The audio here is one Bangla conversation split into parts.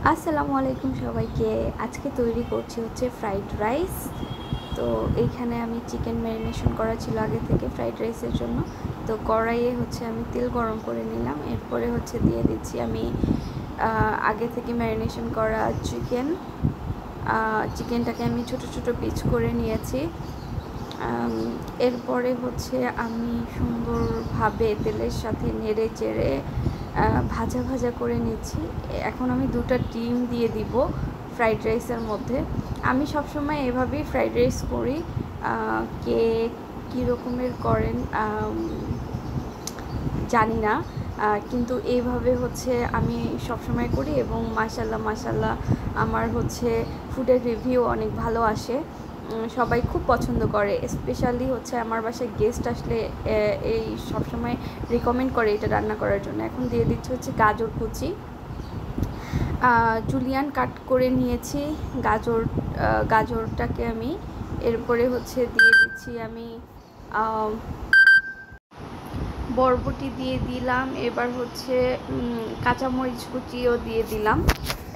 আসসালামু আলাইকুম সবাইকে। আজকে তৈরি করছি হচ্ছে ফ্রাইড রাইস। তো এইখানে আমি চিকেন ম্যারিনেশন করা ছিল আগে থেকে ফ্রাইড রাইসের জন্য। তো কড়াইয়ে হচ্ছে আমি তেল গরম করে নিলাম, এরপরে হচ্ছে দিয়ে দিচ্ছি আমি আগে থেকে ম্যারিনেশন করা চিকেনটাকে আমি ছোট ছোট পিস করে নিয়েছি। এরপরে হচ্ছে আমি সুন্দরভাবে তেলের সাথে নেড়ে চেড়ে ভাজা ভাজা করে নিচ্ছি। এখন আমি 2টা ডিম দিয়ে দিব ফ্রাইড রাইসের মধ্যে। আমি সবসময় এভাবেই ফ্রাইড রাইস করি। কে কী রকমের করেন জানি না, কিন্তু এইভাবে হচ্ছে আমি সবসময় করি এবং মাশাল্লাহ আমার হচ্ছে ফুডের রিভিউ অনেক ভালো আসে। সবাই খুব পছন্দ করে, স্পেশালি হচ্ছে আমার বাসায় গেস্ট আসলে এই সবসময় রিকমেন্ড করে এটা রান্না করার জন্য। এখন দিয়ে দিচ্ছি হচ্ছে গাজর কুচি, জুলিয়ান কাট করে নিয়েছি গাজরটাকে আমি। এরপরে হচ্ছে দিয়ে দিচ্ছি আমি বরবটি দিয়ে দিলাম। এবার হচ্ছে কাঁচামরিচ কুচিও দিয়ে দিলাম।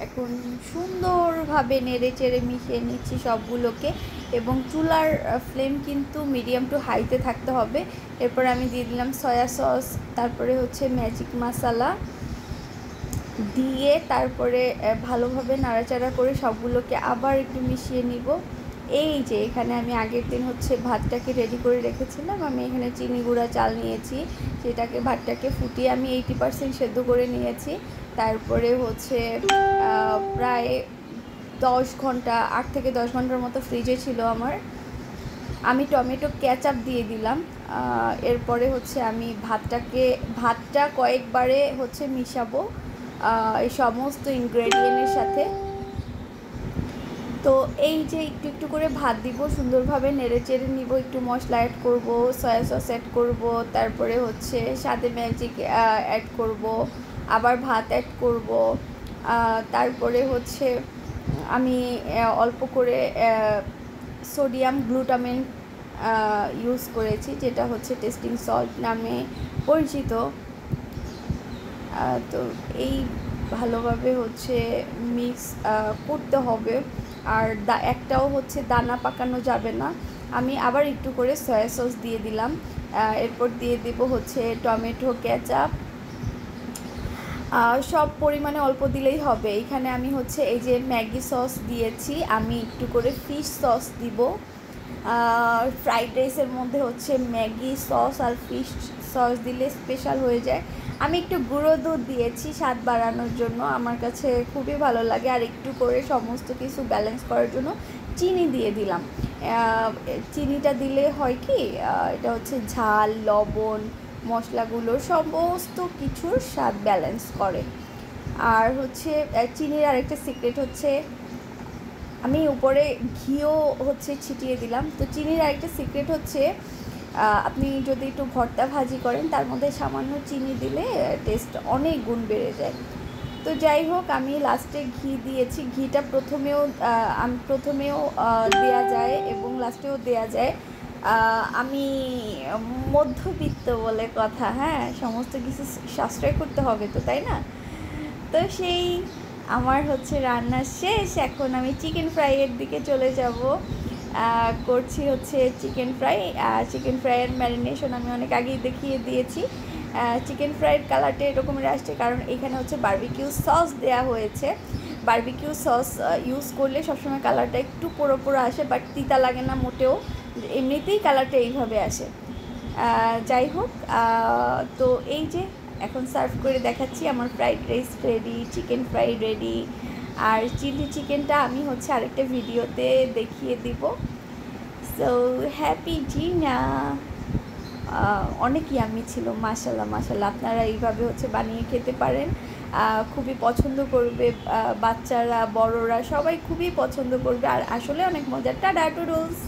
এখন সুন্দরভাবে নেড়ে চেড়ে মিশিয়ে নিচ্ছি সবগুলোকে, এবং চুলার ফ্লেম কিন্তু মিডিয়াম টু হাইতে থাকতে হবে। এরপর আমি দিয়ে দিলাম সয়া সস, তারপরে হচ্ছে ম্যাজিক মশলা দিয়ে তারপরে ভালোভাবে নাড়াচাড়া করে সবগুলোকে আবার একটু মিশিয়ে নিব। এই যে এখানে আমি আগের দিন হচ্ছে ভাতটাকে রেডি করে রেখেছিলাম। আমি এখানে চিনি গুঁড়া চাল নিয়েছি, সেটাকে ভাতটাকে ফুটিয়ে আমি 80% সেদ্ধ করে নিয়েছি। তারপরে হচ্ছে প্রায় 10 ঘন্টা 8 থেকে 10 ঘন্টার মতো ফ্রিজে ছিল আমার। আমি টমেটো কেচাপ দিয়ে দিলাম। এরপরে হচ্ছে আমি ভাতটা কয়েকবারে হচ্ছে মিশাবো এই সমস্ত ইনগ্রেডিয়েন্টের সাথে। তো এই যে একটু একটু করে ভাত দিব, সুন্দরভাবে নেড়ে চেড়ে নিব, একটু মশলা অ্যাড করব, সয়া সস অ্যাড করব, তারপরে হচ্ছে সাথে ম্যাজিক অ্যাড করব, আবার ভাত অ্যাড করব। তারপরে হচ্ছে আমি অল্প করে সোডিয়াম গ্লুটামেট ইউজ করেছি, যেটা হচ্ছে টেস্টিং সল্ট নামে পরিচিত। তো এই ভালোভাবে হচ্ছে মিক্স করতে হবে, আর একটাও হচ্ছে দানা পাকানো যাবে না। আমি আবার একটু করে সয়া সস দিয়ে দিলাম। এরপর দিয়ে দেব হচ্ছে টমেটো কেচাপ, সব পরিমাণে অল্প দিলেই হবে। এখানে আমি হচ্ছে এই যে ম্যাগি সস দিয়েছি, আমি একটু করে ফিশ সস দিব। ফ্রাইড রাইসের মধ্যে হচ্ছে ম্যাগি সস আর ফিশ সস দিলে স্পেশাল হয়ে যায়। আমি একটু গুঁড়ো দুধ দিয়েছি স্বাদ বাড়ানোর জন্য, আমার কাছে খুবই ভালো লাগে। আর একটু করে সমস্ত কিছু ব্যালেন্স করার জন্য চিনি দিয়ে দিলাম। চিনিটা দিলে হয় কি, এটা হচ্ছে ঝাল লবণ মশলাগুলো সমস্ত কিছুর স্বাদ ব্যালেন্স করে। আর হচ্ছে চিনির আরেকটা সিক্রেট হচ্ছে আমি উপরে ঘিও হচ্ছে ছিটিয়ে দিলাম। তো চিনির আরেকটা সিক্রেট হচ্ছে আপনি যদি একটু ভর্তা ভাজি করেন তার মধ্যে সামান্য চিনি দিলে টেস্ট অনেক গুণ বেড়ে যায়। তো যাই হোক, আমি লাস্টে ঘি দিয়েছি। ঘিটা প্রথমেও দেয়া যায় এবং লাস্টেও দেয়া যায়। আমি মধ্যবিত্ত বলে কথা, হ্যাঁ, সমস্ত কিছু সাশ্রয় করতে হবে তো, তাই না? তো সেই আমার হচ্ছে রান্না শেষ। এখন আমি চিকেন ফ্রাইয়ের দিকে চলে যাব। করছি হচ্ছে চিকেন ফ্রাইয়ের ম্যারিনেশন আমি অনেক আগেই দেখিয়ে দিয়েছি। চিকেন ফ্রাইয়ের কালারটা এরকমের আসছে কারণ এখানে হচ্ছে বারবিকিউ সস দেওয়া হয়েছে। বারবিকিউ সস ইউজ করলে সবসময় কালারটা একটু পোড়ো পোড়ো আসে, বাট তিতা লাগে না মোটেও, এমনিতেই কালারটা এইভাবে আসে। যাই হোক, তো এই যে এখন সার্ভ করে দেখাচ্ছি, আমার fried rice ready, chicken fry ready. আর চিলি চিকেনটা আমি হচ্ছে আরেকটা ভিডিওতে দেখিয়ে দিব। সো হ্যাপি জিনা, অনেক ইয়ামি ছিল, মাশাল্লাহ। আপনারা এইভাবে হচ্ছে বানিয়ে খেতে পারেন, খুবই পছন্দ করবে বাচ্চারা বড়রা সবাই খুবই পছন্দ করবে, আর আসলে অনেক মজার। টাটা টুডলস।